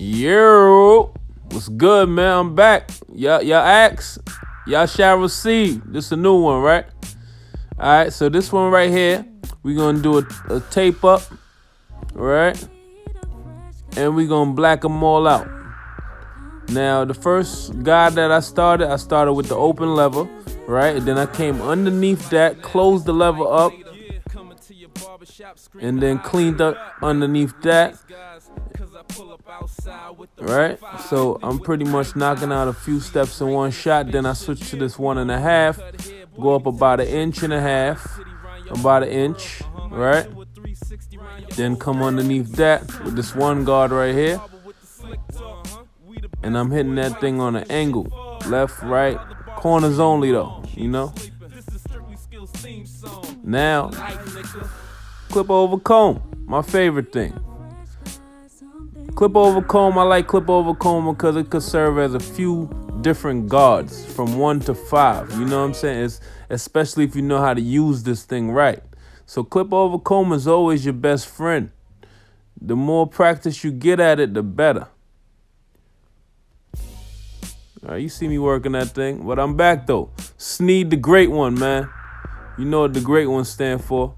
Yo, what's good, man? I'm back. Y'all ask, y'all shall receive. This is a new one, right? All right, so this one right here, we're gonna do a tape up, right? And we're gonna black them all out. Now, the first guy that I started with the open lever, right? And then I came underneath that, closed the lever up, and then cleaned up underneath that. Right, so I'm pretty much knocking out a few steps in one shot. Then I switch to this 1.5, go up about 1.5 inches, about 1 inch, right? Then come underneath that with this one guard right here, and I'm hitting that thing on an angle, left, right, corners only though, you know. Now, clip over comb, my favorite thing. Clip over comb, I like clip over comb because it could serve as a few different guards from 1 to 5. You know what I'm saying? It's, especially if you know how to use this thing right. So clip over comb is always your best friend. The more practice you get at it, the better. All right, you see me working that thing, but I'm back though. Sneed the great one, man. You know what the great one stand for.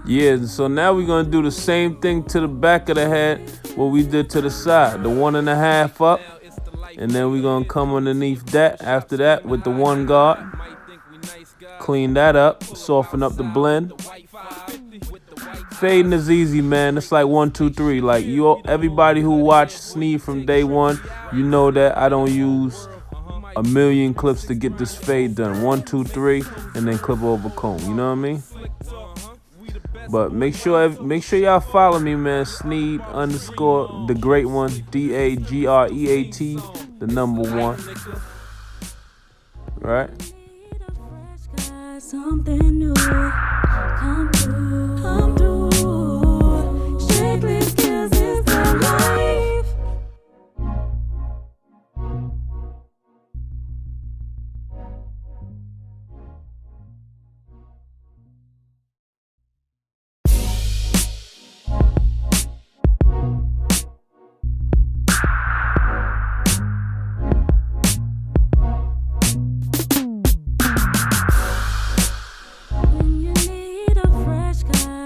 Yeah, so now we're gonna do the same thing to the back of the head, what we did to the side, the 1.5 up, and then we're gonna come underneath that after that with the one guard, clean that up, soften up the blend. Fading is easy, man. It's like 1, 2, 3. Like everybody who watched Sneed from day one, you know that I don't use a million clips to get this fade done. 1, 2, 3, and then clip over comb. You know what I mean? But make sure y'all follow me, man. Sneed _ the great one, DAGREAT, the number 1. Right? Something new. Come through. Strictly skills is the life.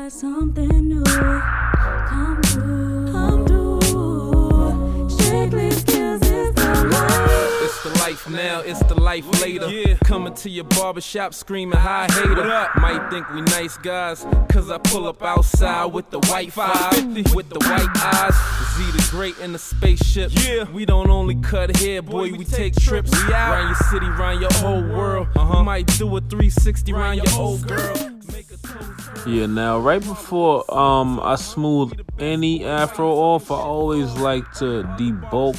Something new, come through. Strictly skills is the life. It's the life now, it's the life later. Yeah. Coming to your barbershop screaming, hi hater. Might think we nice guys, cause I pull up outside with the white 5, with the white eyes. Z the great in the spaceship. Yeah. We don't only cut hair, boy, we take trips. Round your city, round your whole world. Might do a 360 round your old girl. Yeah, now right before I smooth any afro off, I always like to debulk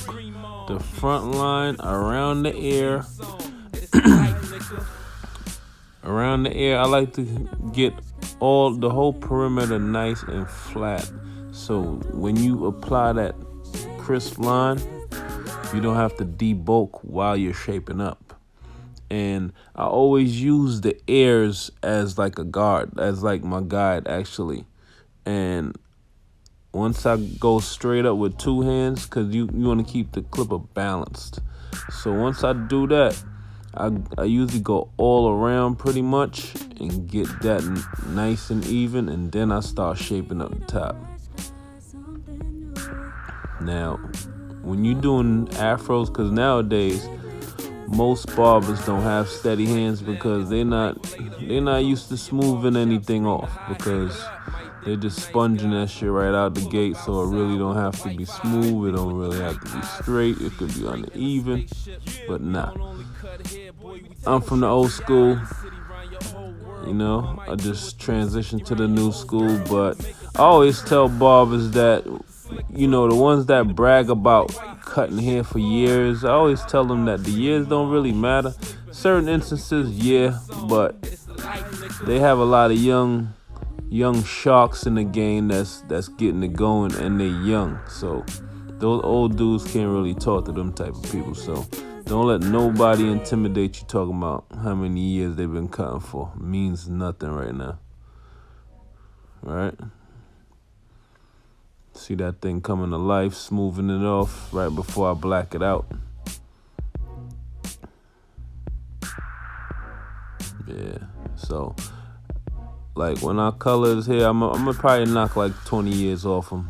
the front line around the ear. Around the ear, I like to get the whole perimeter nice and flat. So when you apply that crisp line, you don't have to debulk while you're shaping up. And I always use the ears as like a guard, as like my guide actually. And once I go straight up with 2 hands, because you want to keep the clipper balanced. So once I do that, I usually go all around pretty much and get that nice and even, and then I start shaping up the top. Now, when you're doing afros, because nowadays, most barbers don't have steady hands because they're not used to smoothing anything off, because they're just sponging that shit right out the gate. So it really don't have to be smooth. It don't really have to be straight. It could be uneven, but nah. I'm from the old school. You know, I just transitioned to the new school, but I always tell barbers that, you know, the ones that brag about cutting hair for years, I always tell them that the years don't really matter. Certain instances, yeah, but they have a lot of young sharks in the game that's getting it going, and they're young. So those old dudes can't really talk to them type of people. So Don't let nobody intimidate you talking about how many years they've been cutting for. Means nothing right now. Right? See that thing coming to life, smoothing it off right before I black it out. Yeah, so like when our color is here, I'm gonna probably knock like 20 years off them.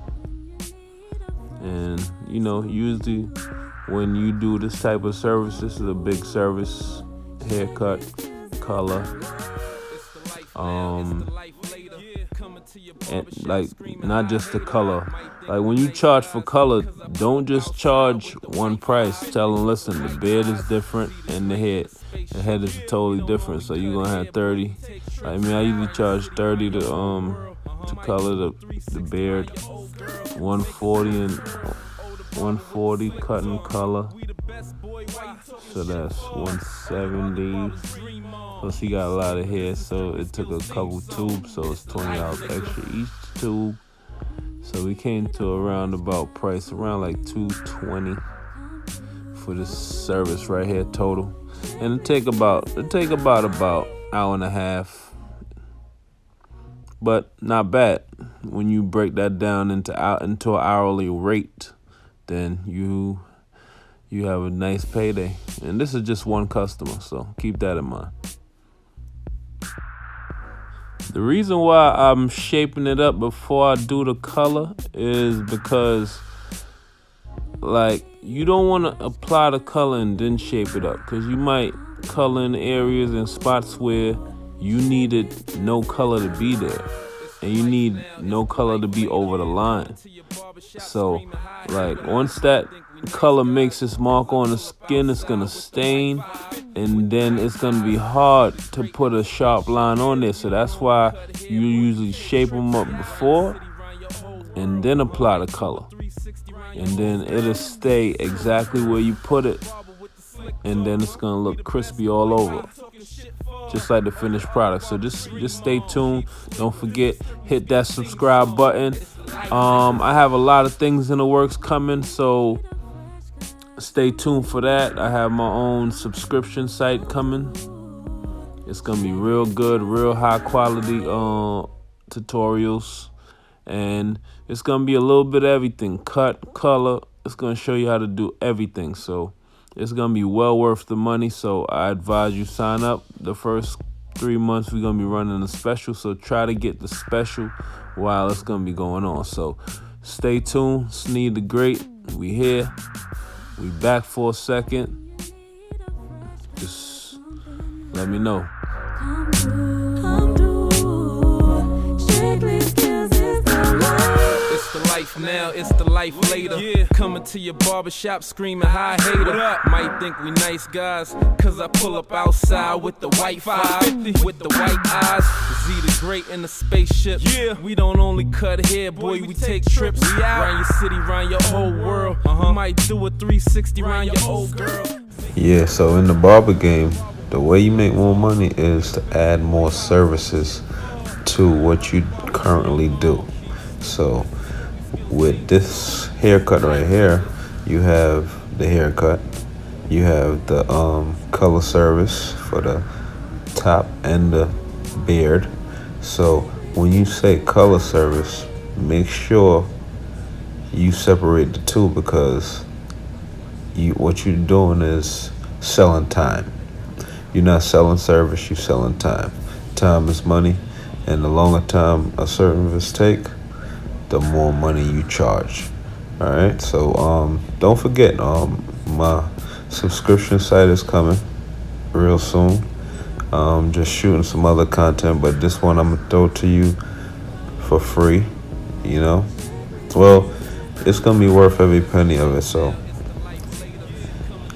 And you know, usually when you do this type of service, this is a big service: haircut, color, and like not just the color. Like when you charge for color, don't just charge one price. Tell them, listen, the beard is different and the head is totally different. So you're gonna have 30. I mean, I usually charge 30 to color the beard, 140 and 140 cut and color. So that's 170. Plus he got a lot of hair, so it took a couple tubes, so it's $20 extra each tube. So we came to a roundabout price around like $220 for this service right here total. And it take about hour and a half. But not bad. When you break that down into an hourly rate, then you have a nice payday. And this is just one customer, so keep that in mind. The reason why I'm shaping it up before I do the color is because, like, you don't want to apply the color and then shape it up, because you might color in areas and spots where you needed no color to be there, and you need no color to be over the line. So, like, once that color makes its mark on the skin, it's gonna stain, and then it's gonna be hard to put a sharp line on there. So that's why you usually shape them up before and then apply the color, and then it'll stay exactly where you put it, and then it's gonna look crispy all over, just like the finished product. So just stay tuned. Don't forget, hit that subscribe button. I have a lot of things in the works coming, so stay tuned for that. I have my own subscription site coming. It's gonna be real good, real high quality tutorials, and it's gonna be a little bit of everything: cut, color. It's gonna show you how to do everything. So it's gonna be well worth the money. So I advise you sign up. The first 3 months we're gonna be running a special, so try to get the special while it's gonna be going on. So stay tuned. Sneed the Great, we here. We back for a second. Just let me know. It's the life now, it's the life later. Coming to your barbershop screaming, hi hater. Might think we nice guys, cause I pull up outside with the white 5, with the white eyes. Z the Great in the spaceship. We don't only cut hair, boy, we take trips. Round your city, round your whole world. Might do a 360 round your old girl. Yeah, so in the barber game, the way you make more money is to add more services to what you currently do. So with this haircut right here, you have the haircut, you have the color service for the top and the beard. So when you say color service, make sure you separate the two, because what you're doing is selling time. You're not selling service, you're selling time. Time is money, and the longer time a service take, the more money you charge. All right, so don't forget, my subscription site is coming real soon. Just shooting some other content, but this one I'm gonna throw to you for free. You know, well, it's gonna be worth every penny of it. So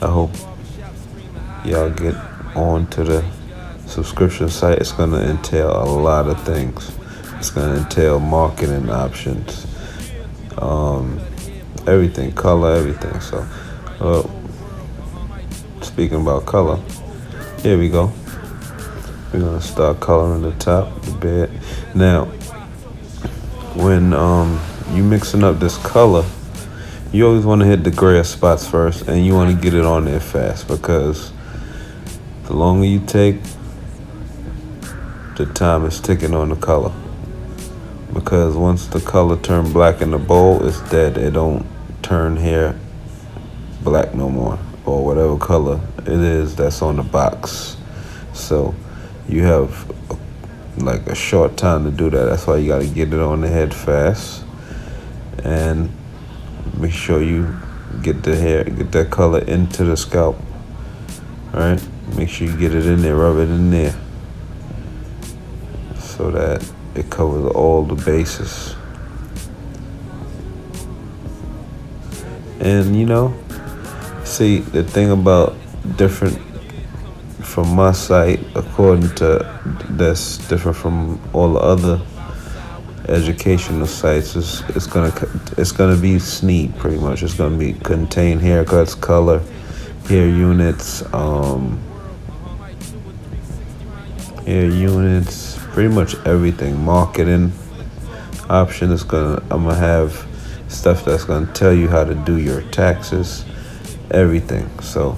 I hope y'all get on to the subscription site. It's gonna entail a lot of things. It's gonna entail marketing options, everything, color, everything. So, speaking about color, here we go. We're gonna start coloring the top, the bed. Now, when you mixing up this color, You always want to hit the grayer spots first, and you want to get it on there fast, because the longer you take, the time is ticking on the color. Because once the color turn black in the bowl, it's dead. It don't turn hair black no more, or whatever color it is that's on the box. So you have like a short time to do that. That's why you got to get it on the head fast, and make sure you get that color into the scalp. All right, make sure you get it in there, rub it in there, so that it covers all the bases. And see, the thing about different from my site, according to that's different from all the other educational sites, is it's gonna be SNEED pretty much. It's gonna be contain haircuts, color, hair units, pretty much everything. Marketing option is I'm gonna have stuff that's gonna tell you how to do your taxes, everything. So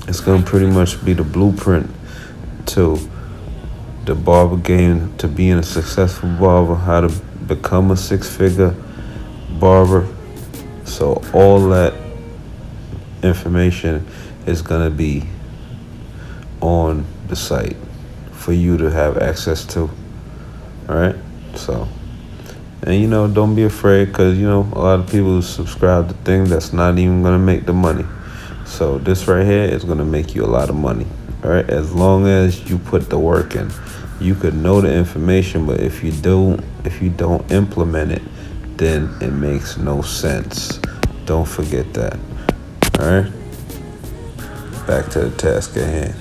it's gonna pretty much be the blueprint to the barber game, to being a successful barber, how to become a six-figure barber. So all that information is gonna be on the site for you to have access to. All right, so, and don't be afraid, because a lot of people subscribe to things that's not even gonna make the money. So this right here is gonna make you a lot of money. All right, as long as you put the work in. You could know the information, but if you don't implement it, then it makes no sense. Don't forget that. All right, back to the task at hand.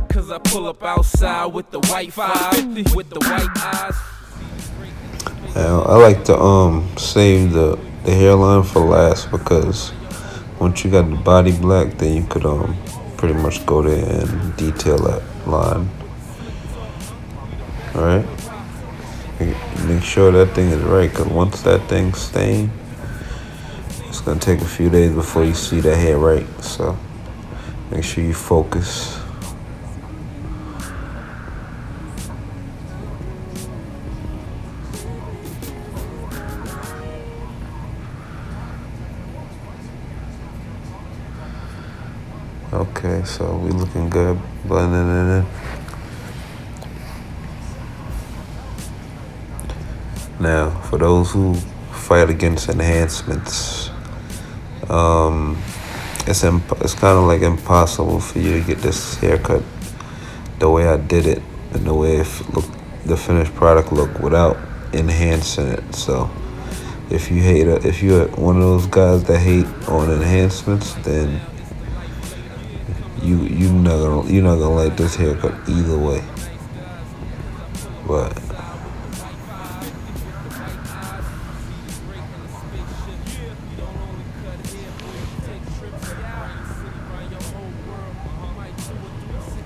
Cause I pull up outside with the white 550 with the white eyes. Now, I like to save the hairline for last, because once you got the body black, then you could pretty much go there and detail that line. All right, make sure that thing is right, because once that thing's stained, it's gonna take a few days before you see that hair right. So make sure you focus. Okay, so we looking good, blending it in. Now, for those who fight against enhancements, it's kind of like impossible for you to get this haircut the way I did it, and the way the finished product look without enhancing it. So if you're one of those guys that hate on enhancements, then you're not gonna like this haircut either way. But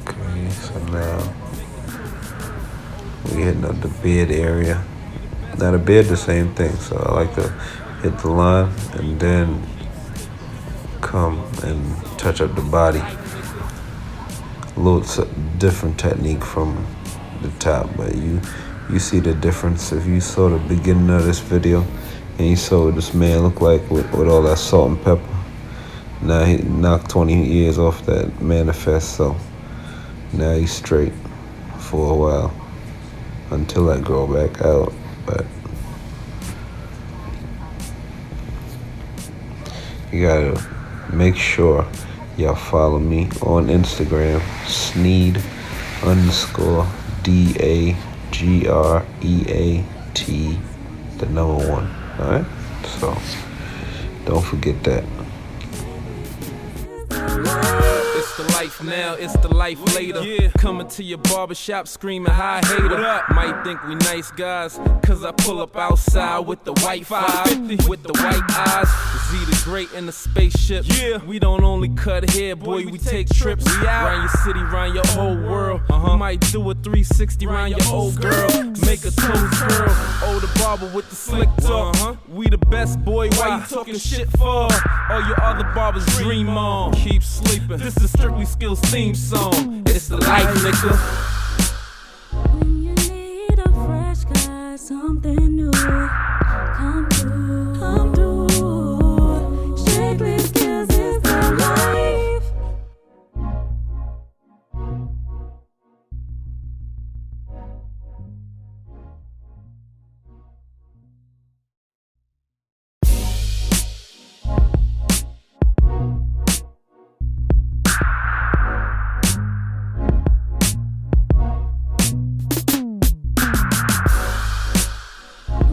okay, so now we're hitting up the beard area. Now the beard, the same thing. So I like to hit the line and then come and touch up the body. A little different technique from the top, but you see the difference. If you saw the beginning of this video and you saw what this man looked like with all that salt and pepper, now he knocked 20 years off that manifest. So now he's straight for a while until I grow back out. But you gotta make sure y'all follow me on Instagram, Sneed_DAGREAT, the number 1. All right, so don't forget that. It's the life now, it's the life later. Yeah. Coming to your barbershop screaming hi hater. What up? Might think we nice guys, cause I pull up outside with the white 550, with the white eyes. Z the Great in the spaceship. Yeah. We don't only cut hair, boy, we take trips. We out. Round your city, round your whole world. We might do a 360 round your old girl. Make a toast curl. Oh, the barber with the slick talk. We the best, boy, why you talking shit for? All your other barbers dream on. Keep sleeping. This is Strictly Skills theme song. It's the life, nigga. When you need a fresh guy, something new, come through, come through. Strictly Skills is the life.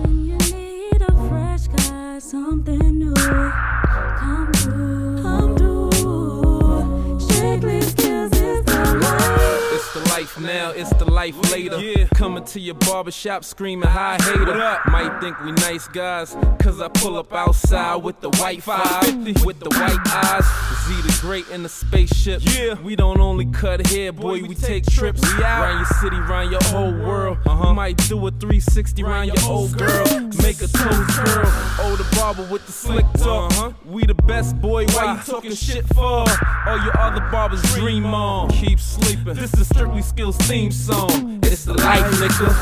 When you need a fresh guy, something new, come through, come through. Strictly Skills is the life. It's the life now, it's the life later. Yeah. Coming to your barbershop screaming hi hater. What up? Might think we nice guys, cause I pull up outside with the white 550, with the white eyes. Z the Great in the spaceship. Yeah. We don't only cut hair, boy, we take trips. We out. Round your city, round your whole world. We might do a 360 round your old girl. Make a toast curl. Oh, the barber with the slick talk. We the best, boy, why you talking shit for? All your other barbers dream on. Keep sleeping. This is Strictly Skills theme song. It's the life, nigga.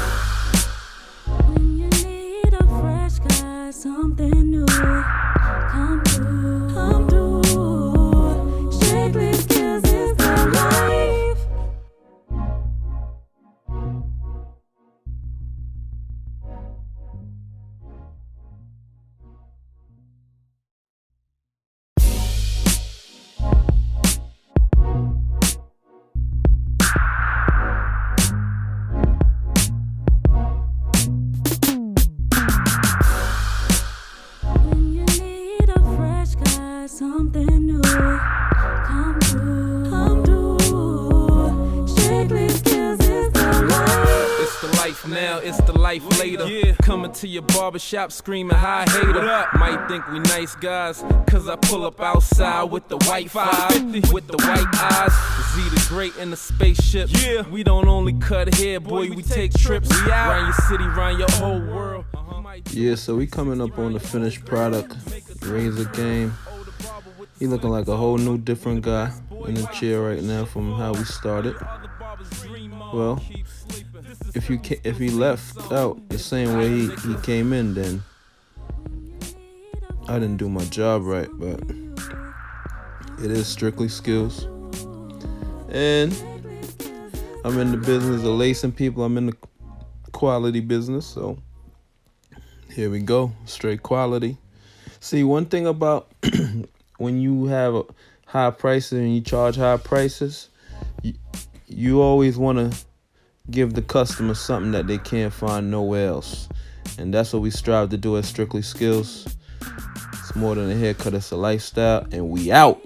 When you need a fresh guy, something new, come through, come through. Strictly Skills is the life. When you need a fresh guy, something new, come through, come through. Strictly Skills is the life. It's the life now, it's the life later. Yeah. Coming to your barbershop screaming hi hater. What up? Might think we nice guys, cause I pull up outside with the white 550, with the white eyes. Z the Great in the spaceship. Yeah. We don't only cut hair, boy, we take trips. We out. Round your city, round your whole world. Yeah, so we coming up on the finished product. Razor Game. He looking like a whole new different guy in the chair right now from how we started. Well, if he left out the same way he came in, then I didn't do my job right, but it is Strictly Skills. And I'm in the business of lacing people. I'm in the quality business, so here we go. Straight quality. See, one thing about when you have a high prices and you charge high prices, you always want to give the customer something that they can't find nowhere else. And that's what we strive to do at Strictly Skills. It's more than a haircut, it's a lifestyle, and we out.